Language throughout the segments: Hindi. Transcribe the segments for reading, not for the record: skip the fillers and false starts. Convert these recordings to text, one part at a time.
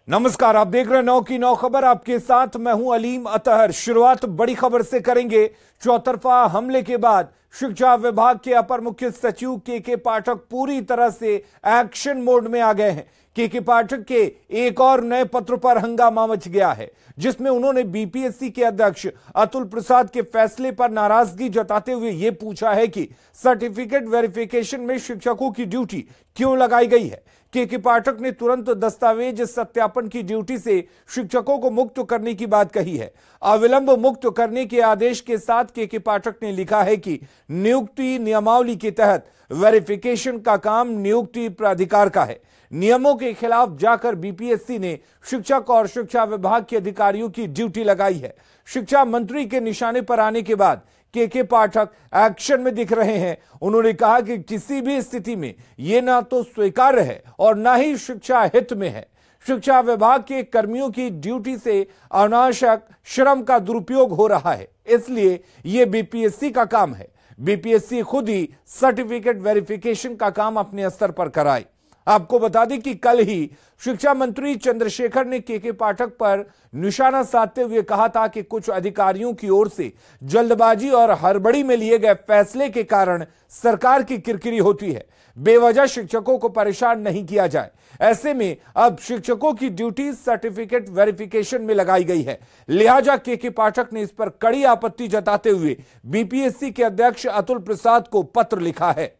नमस्कार, आप देख रहे हैं 9 की 9 खबर। आपके साथ मैं हूं अलीम अतहर। शुरुआत बड़ी खबर से करेंगे। चौतरफा हमले के बाद शिक्षा विभाग के अपर मुख्य सचिव के पाठक पूरी तरह से एक्शन मोड में आ गए हैं। के पाठक के एक और नए पत्र पर हंगामा मच गया है, जिसमें उन्होंने बीपीएससी के अध्यक्ष अतुल प्रसाद के फैसले पर नाराजगी जताते हुए यह पूछा है कि सर्टिफिकेट वेरिफिकेशन में शिक्षकों की ड्यूटी क्यों लगाई गई है। के पाठक ने तुरंत दस्तावेज सत्यापन की ड्यूटी से शिक्षकों को मुक्त करने की बात कही है। अविलंब मुक्त करने के आदेश के साथ के पाठक ने लिखा है कि नियुक्ति नियमावली के तहत वेरिफिकेशन का काम नियुक्ति प्राधिकार का है। नियमों के खिलाफ जाकर बीपीएससी ने शिक्षक और शिक्षा विभाग के अधिकारियों की ड्यूटी लगाई है। शिक्षा मंत्री के निशाने पर आने के बाद के पाठक एक्शन में दिख रहे हैं। उन्होंने कहा कि किसी भी स्थिति में यह ना तो स्वीकार्य है और ना ही शिक्षा हित में है। शिक्षा विभाग के कर्मियों की ड्यूटी से अनावश्यक श्रम का दुरुपयोग हो रहा है, इसलिए यह बीपीएससी का काम है। बीपीएससी खुद ही सर्टिफिकेट वेरिफिकेशन का काम अपने स्तर पर कराए। आपको बता दें कि कल ही शिक्षा मंत्री चंद्रशेखर ने के पाठक पर निशाना साधते हुए कहा था कि कुछ अधिकारियों की ओर से जल्दबाजी और हड़बड़ी में लिए गए फैसले के कारण सरकार की किरकिरी होती है। बेवजह शिक्षकों को परेशान नहीं किया जाए। ऐसे में अब शिक्षकों की ड्यूटी सर्टिफिकेट वेरिफिकेशन में लगाई गई है। लिहाजा के पाठक ने इस पर कड़ी आपत्ति जताते हुए बीपीएससी के अध्यक्ष अतुल प्रसाद को पत्र लिखा है।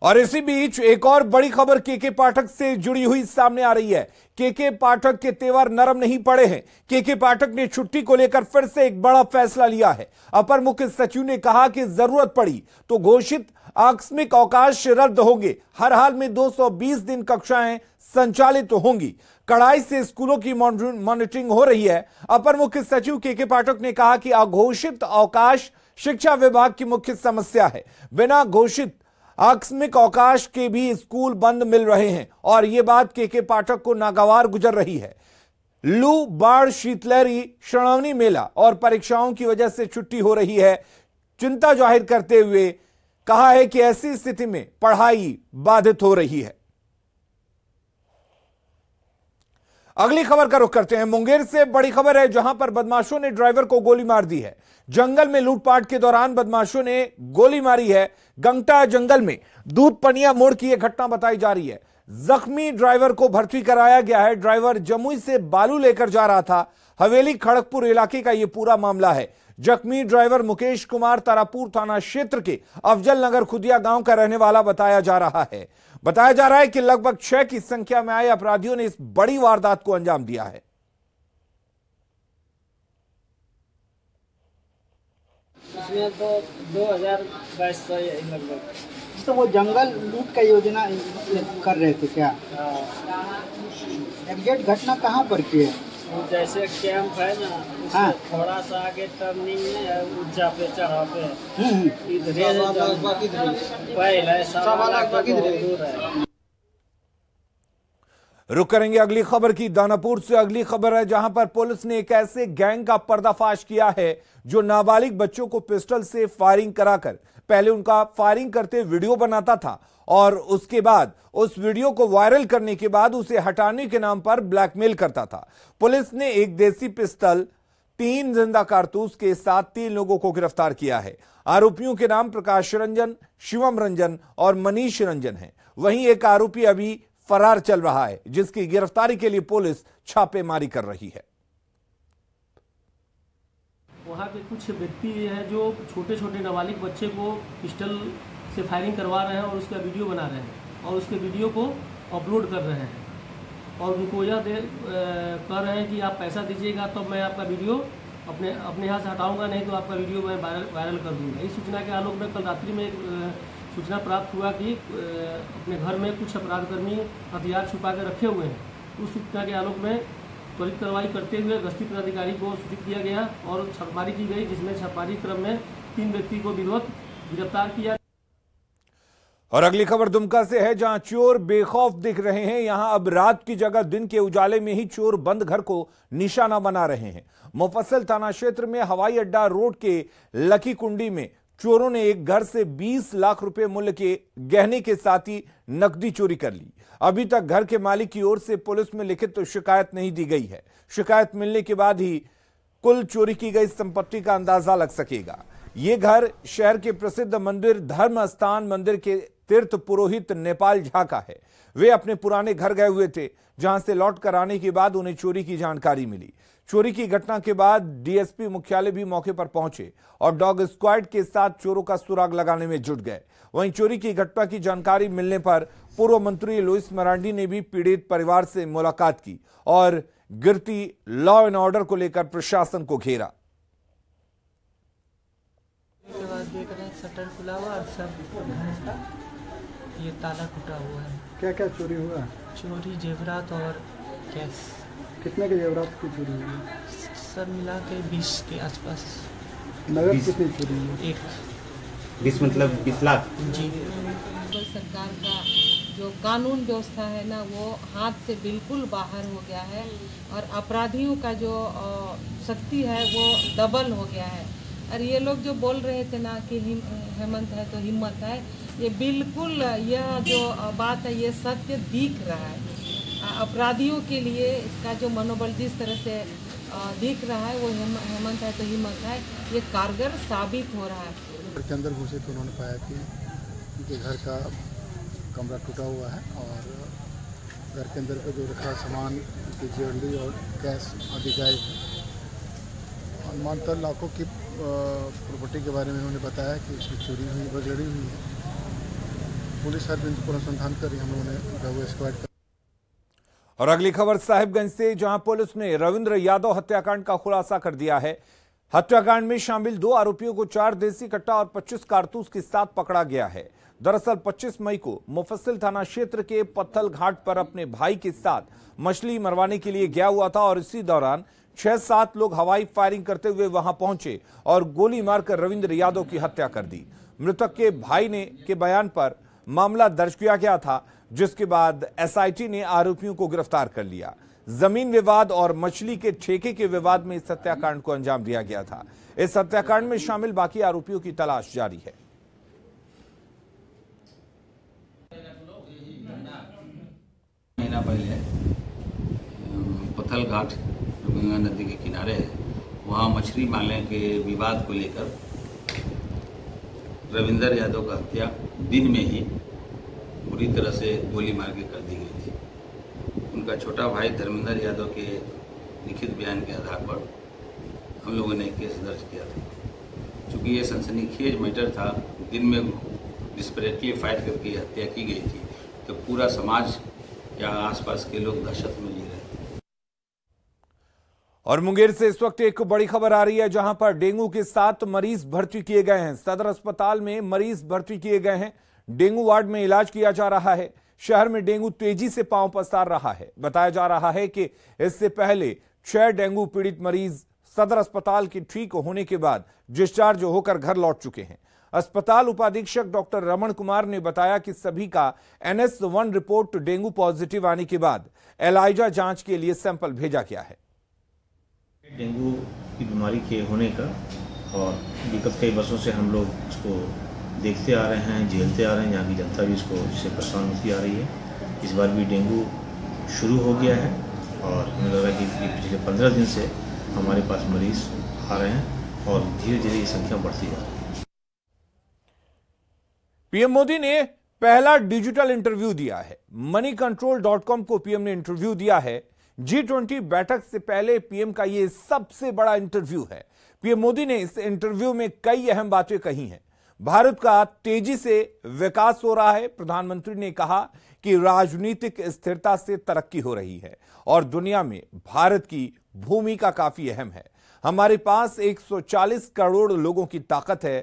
और इसी बीच एक और बड़ी खबर के पाठक से जुड़ी हुई सामने आ रही है। के पाठक के तेवर नरम नहीं पड़े हैं। के पाठक ने छुट्टी को लेकर फिर से एक बड़ा फैसला लिया है। अपर मुख्य सचिव ने कहा कि जरूरत पड़ी तो घोषित आकस्मिक अवकाश रद्द होंगे। हर हाल में 220 दिन कक्षाएं संचालित होंगी। कड़ाई से स्कूलों की मॉनिटरिंग हो रही है। अपर मुख्य सचिव के पाठक ने कहा कि अघोषित अवकाश शिक्षा विभाग की मुख्य समस्या है। बिना घोषित आकस्मिक अवकाश के भी स्कूल बंद मिल रहे हैं और यह बात के पाठक को नागवार गुजर रही है। लू, बाढ़, शीतलहरी, श्रावणी मेला और परीक्षाओं की वजह से छुट्टी हो रही है। चिंता जाहिर करते हुए कहा है कि ऐसी स्थिति में पढ़ाई बाधित हो रही है। अगली खबर का रुख करते हैं। मुंगेर से बड़ी खबर है, जहां पर बदमाशों ने ड्राइवर को गोली मार दी है। जंगल में लूटपाट के दौरान बदमाशों ने गोली मारी है। गंगटा जंगल में दूध पनिया मोड़ की यह घटना बताई जा रही है। जख्मी ड्राइवर को भर्ती कराया गया है। ड्राइवर जमुई से बालू लेकर जा रहा था। हवेली खड़गपुर इलाके का यह पूरा मामला है। जख्मी ड्राइवर मुकेश कुमार तारापुर थाना क्षेत्र के अफजल नगर खुदिया गांव का रहने वाला बताया जा रहा है। बताया जा रहा है कि लगभग 6 की संख्या में आए अपराधियों ने इस बड़ी वारदात को अंजाम दिया है। इसमें तो 2022 लगभग। तो वो जंगल लूट का योजना कर रहे थे क्या? एग्जैक्ट घटना कहाँ पर की है? जैसे कैंप है ना, हाँ, थोड़ा सा आगे टर्निंग में ऊंचा पे चढ़ा पे पहले रुक करेंगे अगली खबर की। दानापुर से अगली खबर है, जहां पर पुलिस ने एक ऐसे गैंग का पर्दाफाश किया है जो नाबालिग बच्चों को पिस्टल से फायरिंग कराकर पहले उनका फायरिंग करते वीडियो बनाता था और उसके बाद उस वीडियो को वायरल करने के बाद उसे हटाने के नाम पर ब्लैकमेल करता था। पुलिस ने एक देसी पिस्टल, 3 जिंदा कारतूस के साथ 3 लोगों को गिरफ्तार किया है। आरोपियों के नाम प्रकाश रंजन, शिवम रंजन और मनीष रंजन है। वहीं एक आरोपी अभी फरार चल रहा है, जिसकी गिरफ्तारी के लिए पुलिस छापेमारी कर रही है। वहाँ पे कुछ व्यक्ति हैं जो छोटे छोटे नाबालिग बच्चे को पिस्टल से फायरिंग करवा रहे हैं और उसका वीडियो बना रहे हैं और उसके वीडियो को अपलोड कर रहे हैं और उनको यह कह रहे हैं कि आप पैसा दीजिएगा तो मैं आपका वीडियो अपने यहाँ से हटाऊंगा, नहीं तो आपका वीडियो मैं वायरल कर दूंगा। इस सूचना के आलोक में कल रात्रि में एक सूचना प्राप्त हुआ कि अपने घर में कुछ अपराधकर्मी हथियार छुपा के रखे हुए हैं। उस सूचना के आलोक में त्वरित कार्रवाई करते हुए गश्ती पदाधिकारी को सूचित किया गया और छापेमारी की गई, जिसमें छापेमारी क्रम में 3 व्यक्ति को विधिवत गिरफ्तार किया। और अगली खबर दुमका से है, जहां चोर बेखौफ दिख रहे हैं। यहां अब रात की जगह दिन के उजाले में ही चोर बंद घर को निशाना बना रहे हैं। मुफस्सिल थाना क्षेत्र में हवाई अड्डा रोड के लकी कुंडी में चोरों ने एक घर से 20 लाख रुपए मूल्य के गहने के साथ ही नकदी चोरी कर ली। अभी तक घर के मालिक की ओर से पुलिस में लिखित तो शिकायत नहीं दी गई है। शिकायत मिलने के बाद ही कुल चोरी की गई संपत्ति का अंदाजा लग सकेगा। ये घर शहर के प्रसिद्ध मंदिर धर्म स्थान मंदिर के तीर्थ पुरोहित नेपाल झा का है। वे अपने पुराने घर गए हुए थे, जहां से लौट कर आने के बाद उन्हें चोरी की जानकारी मिली। चोरी की घटना के बाद डीएसपी मुख्यालय भी मौके पर पहुंचे और डॉग स्क्वाड के साथ चोरों का सुराग लगाने में जुट गए। वहीं चोरी की घटना की जानकारी मिलने पर पूर्व मंत्री लुइस मरांडी ने भी पीड़ित परिवार से मुलाकात की और गिरती लॉ एंड ऑर्डर को लेकर प्रशासन को घेरा। उसके बाद देख रहे हैं शटर खुला हुआ और सब भैंस का ये ताला टूटा हुआ है। क्या क्या चोरी हुआ? चोरी जेवरात और कैश। कितने के जेवरात की चोरी हुई? सब मिला के 20 के आसपास। नगद कितनी चोरी हुई? 20 मतलब 20 लाख जी। तो सरकार का जो कानून व्यवस्था है ना, वो हाथ से बिल्कुल बाहर हो गया है और अपराधियों का जो शक्ति है वो डबल हो गया है। और ये लोग जो बोल रहे थे ना कि हेमंत है तो हिम्मत है, ये बिल्कुल यह जो बात है ये सत्य दिख रहा है। अपराधियों के लिए इसका जो मनोबल जिस तरह से दिख रहा है वो हेमंत है तो हिम्मत है, ये कारगर साबित हो रहा है। घर के अंदर घुसे तो उन्होंने पाया कि उनके घर का कमरा टूटा हुआ है और घर के अंदर का जो रखा सामान की ज्वेलरी और कैश आदि गायब है। अनुमानतः लाखों की प्रॉपर्टी के बारे में उन्होंने बताया कि इसकी चोरी हुई बगड़ी हुई है। पुलिस हर दिन पर अनुसंधान कर रही, हम लोगों ने डॉग स्क्वाड। और अगली खबर साहिबगंज से, जहां पुलिस ने रविंद्र यादव हत्याकांड का खुलासा कर दिया है। हत्याकांड में शामिल 2 आरोपियों को 4 देसी कट्टा और 25 कारतूस के साथ पकड़ा गया है। दरअसल 25 मई को मुफस्सिल थाना क्षेत्र के पत्थल घाट पर अपने भाई के साथ मछली मरवाने के लिए गया हुआ था और इसी दौरान 6-7 लोग हवाई फायरिंग करते हुए वहां पहुंचे और गोली मारकर रविंद्र यादव की हत्या कर दी। मृतक के भाई के बयान पर मामला दर्ज किया गया था, जिसके बाद एसआईटी ने आरोपियों को गिरफ्तार कर लिया। जमीन विवाद और मछली के ठेके के विवाद में इस हत्याकांड को अंजाम दिया गया था। इस हत्याकांड में शामिल बाकी आरोपियों की तलाश जारी है। महीना पहले पत्थल घाट गंगा नदी के किनारे है, वहाँ मछली मारने के विवाद को लेकर रविंद्र यादव का हत्या दिन में ही बुरी तरह से गोली मार के कर दी गई थी। उनका छोटा भाई धर्मेंद्र यादव के लिखित बयान के आधार पर हम लोगों ने केस दर्ज किया था। चूँकि ये सनसनीखेज मैटर था, दिन में डिस्परेटली फायर करके हत्या की गई थी, तो पूरा समाज या आसपास के लोग दहशत में जी रहे थे। और मुंगेर से इस वक्त एक बड़ी खबर आ रही है, जहां पर डेंगू के 7 मरीज भर्ती किए गए हैं। सदर अस्पताल में मरीज भर्ती किए गए हैं। डेंगू वार्ड में इलाज किया जा रहा है। शहर में डेंगू तेजी से पांव पसार रहा है। बताया जा रहा है कि इससे पहले 6 डेंगू पीड़ित मरीज सदर अस्पताल के ठीक होने के बाद डिस्चार्ज होकर घर लौट चुके हैं। अस्पताल उपाधीक्षक डॉक्टर रमन कुमार ने बताया कि सभी का NS1 रिपोर्ट डेंगू पॉजिटिव आने के बाद एलाइजा जांच के लिए सैंपल भेजा गया है। डेंगू की बीमारी के होने का और विगत कई वर्षों से हम लोग इसको देखते आ रहे हैं, झेलते आ रहे हैं। यहाँ की जनता भी इसको इससे परेशान होती आ रही है। इस बार भी डेंगू शुरू हो गया है और हमें लग रहा है कि पिछले 15 दिन से हमारे पास मरीज आ रहे हैं और धीरे धीरे ये संख्या बढ़ती जा रही है। पीएम मोदी ने पहला डिजिटल इंटरव्यू दिया है। moneycontrol.com को पीएम ने इंटरव्यू दिया है। G20 बैठक से पहले पीएम का यह सबसे बड़ा इंटरव्यू है। पीएम मोदी ने इस इंटरव्यू में कई अहम बातें कही हैं। भारत का तेजी से विकास हो रहा है। प्रधानमंत्री ने कहा कि राजनीतिक स्थिरता से तरक्की हो रही है और दुनिया में भारत की भूमिका काफी अहम है। हमारे पास 140 करोड़ लोगों की ताकत है।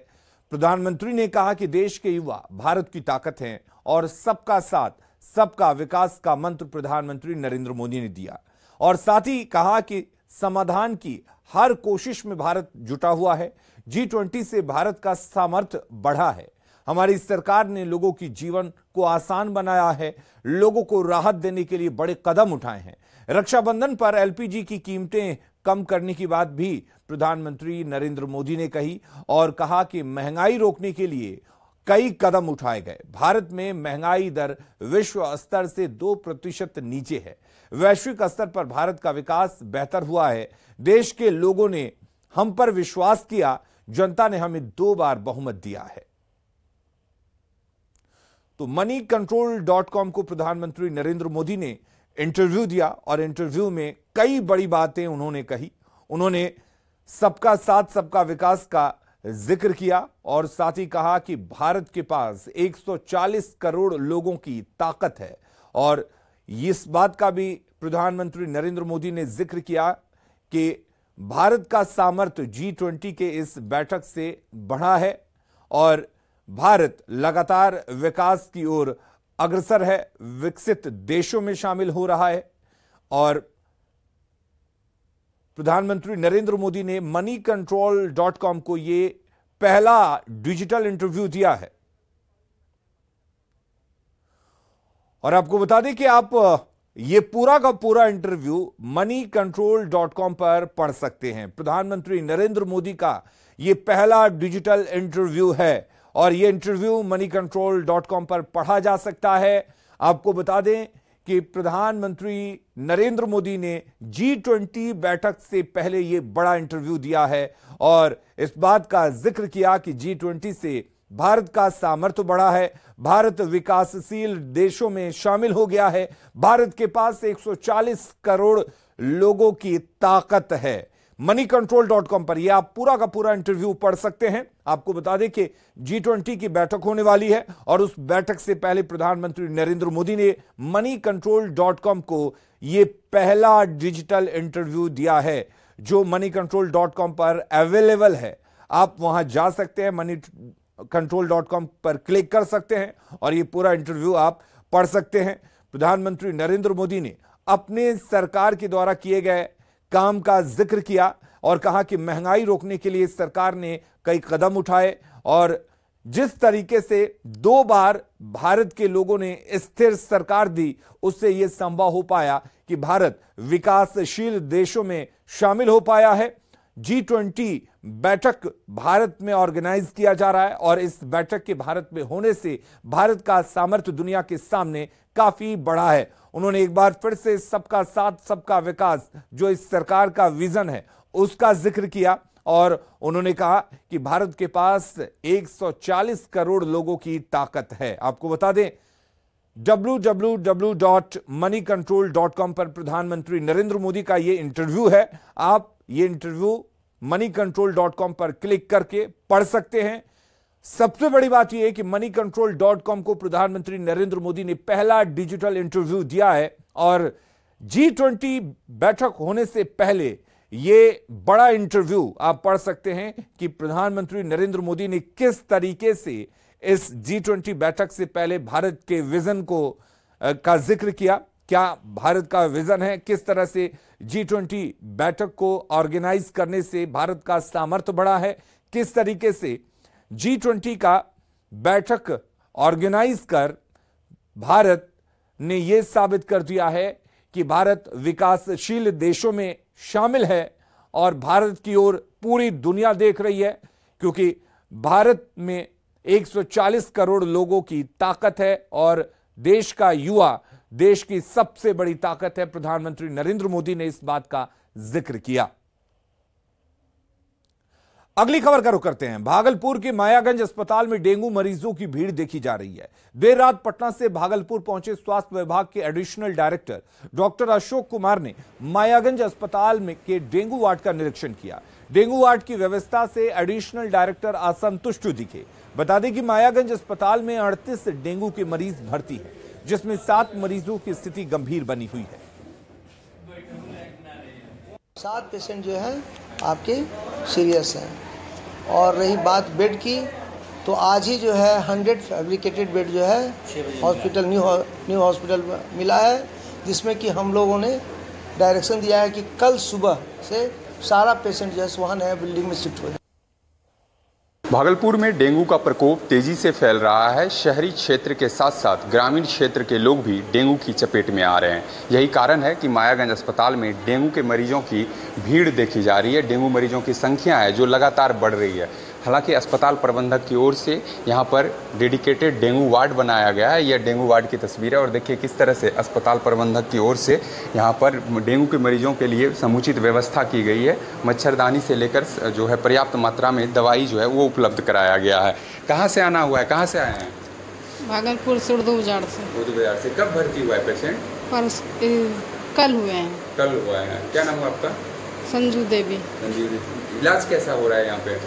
प्रधानमंत्री ने कहा कि देश के युवा भारत की ताकत हैं और सबका साथ सबका विकास का मंत्र प्रधानमंत्री नरेंद्र मोदी ने दिया और साथ ही कहा कि समाधान की हर कोशिश में भारत जुटा हुआ है। G20 से भारत का सामर्थ्य बढ़ा है। हमारी सरकार ने लोगों की जीवन को आसान बनाया है, लोगों को राहत देने के लिए बड़े कदम उठाए हैं। रक्षाबंधन पर एलपीजी की कीमतें कम करने की बात भी प्रधानमंत्री नरेंद्र मोदी ने कही और कहा कि महंगाई रोकने के लिए कई कदम उठाए गए। भारत में महंगाई दर विश्व स्तर से 2% नीचे है। वैश्विक स्तर पर भारत का विकास बेहतर हुआ है। देश के लोगों ने हम पर विश्वास किया, जनता ने हमें 2 बार बहुमत दिया है। तो moneycontrol.com को प्रधानमंत्री नरेंद्र मोदी ने इंटरव्यू दिया और इंटरव्यू में कई बड़ी बातें उन्होंने कही। उन्होंने सबका साथ सबका विकास का जिक्र किया और साथ ही कहा कि भारत के पास 140 करोड़ लोगों की ताकत है और इस बात का भी प्रधानमंत्री नरेंद्र मोदी ने जिक्र किया कि भारत का सामर्थ्य G20 के इस बैठक से बढ़ा है और भारत लगातार विकास की ओर अग्रसर है, विकसित देशों में शामिल हो रहा है। और प्रधानमंत्री नरेंद्र मोदी ने moneycontrol.com को ये पहला डिजिटल इंटरव्यू दिया है। और आपको बता दें कि आप ये पूरा का पूरा इंटरव्यू moneycontrol.com पर पढ़ सकते हैं। प्रधानमंत्री नरेंद्र मोदी का ये पहला डिजिटल इंटरव्यू है और ये इंटरव्यू moneycontrol.com पर पढ़ा जा सकता है। आपको बता दें कि प्रधानमंत्री नरेंद्र मोदी ने G20 बैठक से पहले ये बड़ा इंटरव्यू दिया है और इस बात का जिक्र किया कि G20 से भारत का सामर्थ्य बढ़ा है, भारत विकासशील देशों में शामिल हो गया है, भारत के पास 140 करोड़ लोगों की ताकत है। moneycontrol.com पर यह आप पूरा का पूरा इंटरव्यू पढ़ सकते हैं। आपको बता दें कि G20 की बैठक होने वाली है और उस बैठक से पहले प्रधानमंत्री नरेंद्र मोदी ने moneycontrol.com को यह पहला डिजिटल इंटरव्यू दिया है जो moneycontrol.com पर अवेलेबल है। आप वहां जा सकते हैं, moneycontrol.com पर क्लिक कर सकते हैं और यह पूरा इंटरव्यू आप पढ़ सकते हैं। प्रधानमंत्री नरेंद्र मोदी ने अपने सरकार के द्वारा किए गए काम का जिक्र किया और कहा कि महंगाई रोकने के लिए सरकार ने कई कदम उठाए और जिस तरीके से 2 बार भारत के लोगों ने स्थिर सरकार दी, उससे यह संभव हो पाया कि भारत विकासशील देशों में शामिल हो पाया है। G20 बैठक भारत में ऑर्गेनाइज किया जा रहा है और इस बैठक के भारत में होने से भारत का सामर्थ्य दुनिया के सामने काफी बड़ा है। उन्होंने एक बार फिर से सबका साथ सबका विकास जो इस सरकार का विजन है उसका जिक्र किया और उन्होंने कहा कि भारत के पास 140 करोड़ लोगों की ताकत है। आपको बता दें www.moneycontrol.com पर प्रधानमंत्री नरेंद्र मोदी का यह इंटरव्यू है। आप ये इंटरव्यू moneycontrol.com पर क्लिक करके पढ़ सकते हैं। सबसे बड़ी बात यह है कि moneycontrol.com को प्रधानमंत्री नरेंद्र मोदी ने पहला डिजिटल इंटरव्यू दिया है और G20 बैठक होने से पहले यह बड़ा इंटरव्यू आप पढ़ सकते हैं कि प्रधानमंत्री नरेंद्र मोदी ने किस तरीके से इस G20 बैठक से पहले भारत के विजन का जिक्र किया। क्या भारत का विजन है, किस तरह से G20 बैठक को ऑर्गेनाइज करने से भारत का सामर्थ्य बढ़ा है, किस तरीके से G20 का बैठक ऑर्गेनाइज कर भारत ने यह साबित कर दिया है कि भारत विकासशील देशों में शामिल है और भारत की ओर पूरी दुनिया देख रही है क्योंकि भारत में 140 करोड़ लोगों की ताकत है और देश का युवा देश की सबसे बड़ी ताकत है। प्रधानमंत्री नरेंद्र मोदी ने इस बात का जिक्र किया। अगली खबर का रुख करते हैं। भागलपुर के मायागंज अस्पताल में डेंगू मरीजों की भीड़ देखी जा रही है। देर रात पटना से भागलपुर पहुंचे स्वास्थ्य विभाग के additional director doctor Ashok Kumar ने मायागंज अस्पताल में के डेंगू वार्ड का निरीक्षण किया। डेंगू वार्ड की व्यवस्था से एडिशनल डायरेक्टर असंतुष्ट दिखे। बता दें कि मायागंज अस्पताल में 38 डेंगू के मरीज भर्ती हैं, जिसमें 7 मरीजों की स्थिति गंभीर बनी हुई है। 7 पेशेंट जो है आपके सीरियस हैं और रही बात बेड की तो आज ही जो है 100 फैब्रिकेटेड बेड जो है हॉस्पिटल न्यू हॉस्पिटल मिला है, जिसमें कि हम लोगों ने डायरेक्शन दिया है कि कल सुबह से सारा पेशेंट जो है वहाँ नया बिल्डिंग में शिफ्ट हो जाए। भागलपुर में डेंगू का प्रकोप तेजी से फैल रहा है। शहरी क्षेत्र के साथ साथ ग्रामीण क्षेत्र के लोग भी डेंगू की चपेट में आ रहे हैं। यही कारण है कि मायागंज अस्पताल में डेंगू के मरीजों की भीड़ देखी जा रही है। डेंगू मरीजों की संख्या है जो लगातार बढ़ रही है। हालांकि अस्पताल प्रबंधक की ओर से यहाँ पर डेडिकेटेड डेंगू वार्ड बनाया गया है। यह डेंगू वार्ड की तस्वीर है और देखिए किस तरह से अस्पताल प्रबंधक की ओर से यहाँ पर डेंगू के मरीजों के लिए समुचित व्यवस्था की गई है। मच्छरदानी से लेकर जो है पर्याप्त मात्रा में दवाई जो है वो उपलब्ध कराया गया है। कहाँ से आना हुआ है, कहाँ से आए हैं? भागलपुर से। उर्दू बाजार से। कब भर्ती हुआ है पेशेंट? कल हुए हैं। कल हुआ है। क्या नाम है आपका? संजू देवी। संजू देवी। इलाज कैसा हो रहा है यहाँ पे?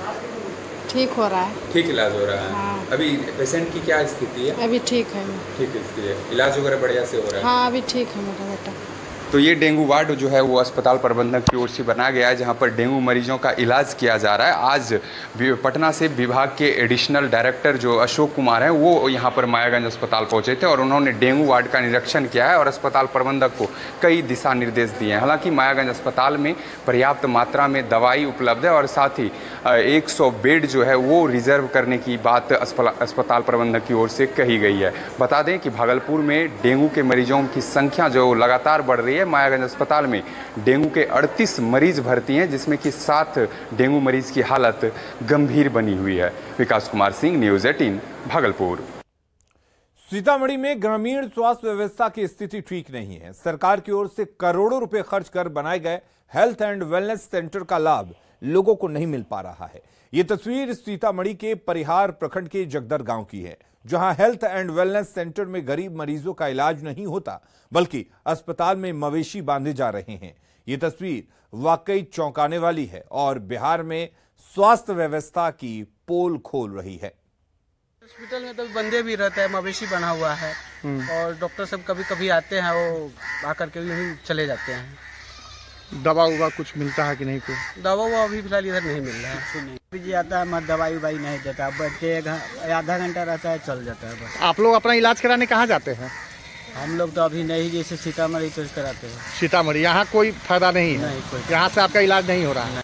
ठीक हो रहा है। ठीक इलाज हो रहा है। हाँ। अभी पेशेंट की क्या स्थिति है? अभी ठीक है। ठीक स्थिति है। इलाज वगैरह बढ़िया से हो रहा है? हाँ अभी ठीक है मेरा बेटा। तो ये डेंगू वार्ड जो है वो अस्पताल प्रबंधक की ओर से बनाया गया है, जहां पर डेंगू मरीजों का इलाज किया जा रहा है। आज पटना से विभाग के एडिशनल डायरेक्टर जो अशोक कुमार हैं वो यहां पर मायागंज अस्पताल पहुंचे थे और उन्होंने डेंगू वार्ड का निरीक्षण किया है और अस्पताल प्रबंधक को कई दिशा निर्देश दिए हैं। हालांकि मायागंज अस्पताल में पर्याप्त मात्रा में दवाई उपलब्ध है और साथ ही 100 बेड जो है वो रिजर्व करने की बात अस्पताल प्रबंधक की ओर से कही गई है। बता दें कि भागलपुर में डेंगू के मरीजों की संख्या जो लगातार बढ़ रही है। मायागंज अस्पताल में डेंगू के 38 मरीज भर्ती हैं, जिसमें कि 7 डेंगू मरीज की हालत गंभीर बनी हुई है। विकास कुमार सिंह, न्यूज़ 18 भागलपुर। सीतामढ़ी में ग्रामीण स्वास्थ्य व्यवस्था की स्थिति ठीक नहीं है। सरकार की ओर से करोड़ों रुपए खर्च कर बनाए गए हेल्थ एंड वेलनेस सेंटर का लाभ लोगों को नहीं मिल पा रहा है। ये तस्वीर सीतामढ़ी के परिहार प्रखंड के जगदर गांव की है, जहां हेल्थ एंड वेलनेस सेंटर में गरीब मरीजों का इलाज नहीं होता बल्कि अस्पताल में मवेशी बांधे जा रहे हैं। ये तस्वीर वाकई चौंकाने वाली है और बिहार में स्वास्थ्य व्यवस्था की पोल खोल रही है। हॉस्पिटल में तो बंदे भी रहते हैं, मवेशी बना हुआ है और डॉक्टर सब कभी कभी आते हैं, वो आकर के यूं चले जाते हैं। दवा उवा कुछ मिलता है कि नहीं? कोई दवा वो अभी फिलहाल इधर नहीं मिल रहा है। जी आता है, मत दवाई उवाई नहीं देता, बैठते आधा घंटा रहता है, चल जाता है बस। आप लोग अपना इलाज कराने कहाँ जाते हैं? हम लोग तो अभी नहीं, जैसे सीतामढ़ी तो कराते हैं। सीतामढ़ी, यहाँ कोई फायदा नहीं है? नहीं, यहाँ से आपका इलाज नहीं हो रहा है?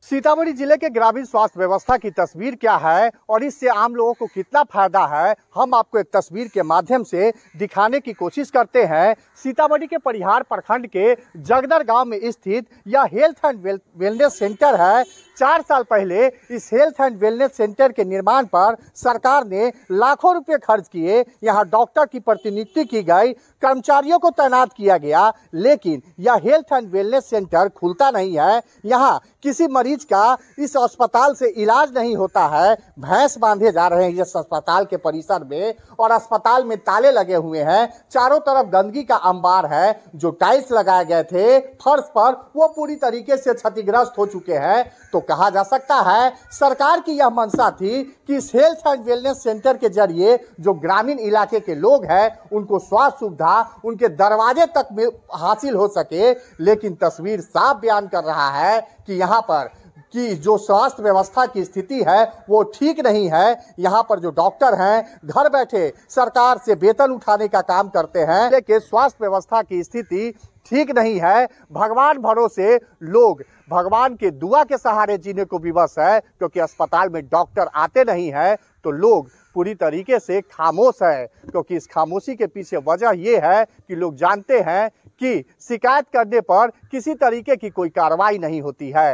सीतामढ़ी जिले के ग्रामीण स्वास्थ्य व्यवस्था की तस्वीर क्या है और इससे आम लोगों को कितना फायदा है, हम आपको एक तस्वीर के माध्यम से दिखाने की कोशिश करते हैं। सीतामढ़ी के परिहार प्रखंड के जगदर गांव में स्थित यह हेल्थ एंड वेलनेस सेंटर है। 4 साल पहले इस हेल्थ एंड वेलनेस सेंटर के निर्माण पर सरकार ने लाखों रुपए खर्च किए। यहाँ डॉक्टर की प्रतिनियुक्ति की गई, कर्मचारियों को तैनात किया गया, लेकिन यह हेल्थ एंड वेलनेस सेंटर खुलता नहीं है। यहाँ किसी मरीज का इस अस्पताल से इलाज नहीं होता है। भैंस बांधे जा रहे हैं इस अस्पताल के परिसर में और अस्पताल में ताले लगे हुए हैं। चारों तरफ गंदगी का अंबार है। जो टाइल्स लगाए गए थे फर्श पर वो पूरी तरीके से क्षतिग्रस्त हो चुके हैं। तो कहा जा सकता है सरकार की यह मंशा थी कि इस हेल्थ एंड वेलनेस सेंटर के जरिए जो ग्रामीण इलाके के लोग हैं उनको स्वास्थ्य सुविधा उनके दरवाजे तक में हासिल हो सके, लेकिन तस्वीर साफ बयान कर रहा है कि यहाँ पर कि जो स्वास्थ्य व्यवस्था की स्थिति है वो ठीक नहीं है। यहाँ पर जो डॉक्टर हैं घर बैठे सरकार से वेतन उठाने का काम करते हैं, लेकिन स्वास्थ्य व्यवस्था की स्थिति ठीक नहीं है। भगवान भरोसे लोग भगवान के दुआ के सहारे जीने को विवश है, क्योंकि अस्पताल में डॉक्टर आते नहीं है तो लोग पूरी तरीके से खामोश है। क्योंकि इस खामोशी के पीछे वजह ये है कि लोग जानते हैं कि शिकायत करने पर किसी तरीके की कोई कार्रवाई नहीं होती है।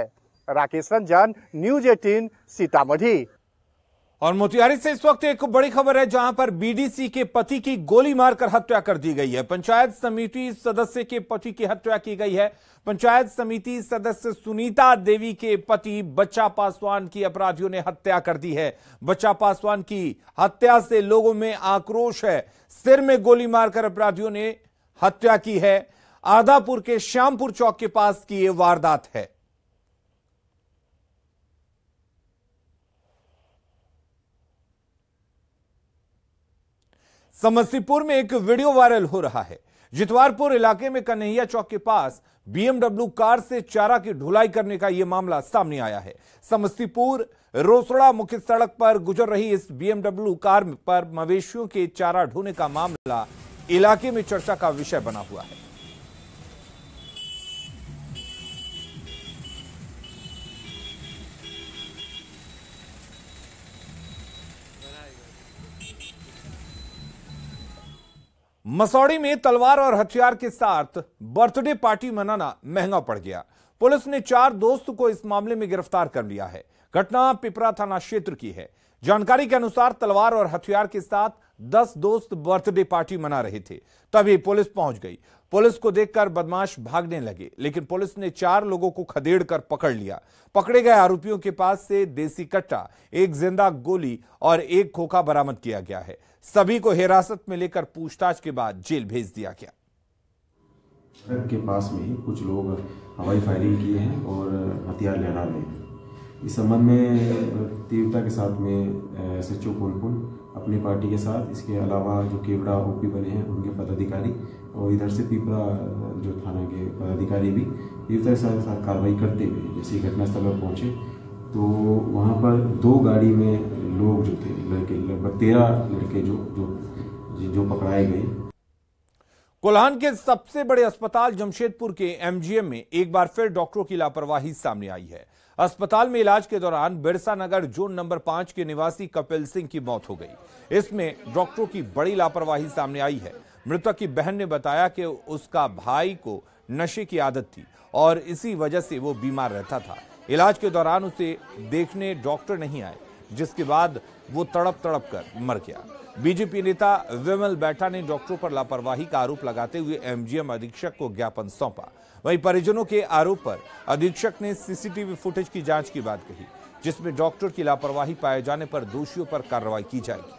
राकेश रंजन, न्यूज़ 18 सीतामढ़ी। और मोतिहारी से इस वक्त एक बड़ी खबर है, जहां पर बीडीसी के पति की गोली मारकर हत्या कर दी गई है। पंचायत समिति सदस्य के पति की हत्या की गई है। पंचायत समिति सदस्य सुनीता देवी के पति बच्चा पासवान की अपराधियों ने हत्या कर दी है। बच्चा पासवान की हत्या से लोगों में आक्रोश है। सिर में गोली मारकर अपराधियों ने हत्या की है। आदापुर के श्यामपुर चौक के पास की यह वारदात है। समस्तीपुर में एक वीडियो वायरल हो रहा है। जितवारपुर इलाके में कन्हैया चौक के पास बीएमडब्ल्यू कार से चारा की ढुलाई करने का यह मामला सामने आया है। समस्तीपुर रोसड़ा मुख्य सड़क पर गुजर रही इस बीएमडब्ल्यू कार पर मवेशियों के चारा ढोने का मामला इलाके में चर्चा का विषय बना हुआ है। मसौड़ी में तलवार और हथियार के साथ बर्थडे पार्टी मनाना महंगा पड़ गया। पुलिस ने 4 दोस्त को इस मामले में गिरफ्तार कर लिया है। घटना पिपरा थाना क्षेत्र की है। जानकारी के अनुसार तलवार और हथियार के साथ 10 दोस्त बर्थडे पार्टी मना रहे थे, तभी पुलिस पहुंच गई। पुलिस को देखकर बदमाश भागने लगे, लेकिन पुलिस ने 4 लोगों को खदेड़कर पकड़ लिया। पकड़े गए आरोपियों के पास से देसी कट्टा, 1 जिंदा गोली और 1 खोखा बरामद किया गया है। सभी को हिरासत में लेकर पूछताछ के बाद जेल भेज दिया गया। ट्रक के पास में ही कुछ लोग हवाई फायरिंग किए हैं और हथियार लहरा रहे हैं। इस संबंध में तीव्रता के साथ में SHO पुनपुन अपनी पार्टी के साथ, इसके अलावा जो केवड़ा OP बने हैं उनके पदाधिकारी और इधर से पिपरा जो थाना के पदाधिकारी भी तीव्रता के साथ कार्रवाई करते हुए जैसे घटनास्थल पर पहुंचे तो वहां पर 2 गाड़ी में लोग जो थे, लड़के, लगभग 13 लड़के जो पकड़ाए गए। कोल्हान के सबसे बड़े अस्पताल जमशेदपुर के MGM में एक बार फिर डॉक्टरों की लापरवाही सामने आई है। अस्पताल में इलाज के दौरान बिरसा नगर जोन नंबर 5 के निवासी कपिल सिंह की मौत हो गई। इसमें डॉक्टरों की बड़ी लापरवाही सामने आई है। मृतक की बहन ने बताया कि उसका भाई को नशे की आदत थी और इसी वजह से वो बीमार रहता था। इलाज के दौरान उसे देखने डॉक्टर नहीं आए, जिसके बाद वो तड़प कर मर गया। बीजेपी नेता विमल बैठा ने डॉक्टरों पर लापरवाही का आरोप लगाते हुए MGM अधीक्षक को ज्ञापन सौंपा। वहीं परिजनों के आरोप पर अधीक्षक ने CCTV फुटेज की जांच की बात कही, जिसमें डॉक्टर की लापरवाही पाए जाने पर दोषियों पर कार्रवाई की जाएगी।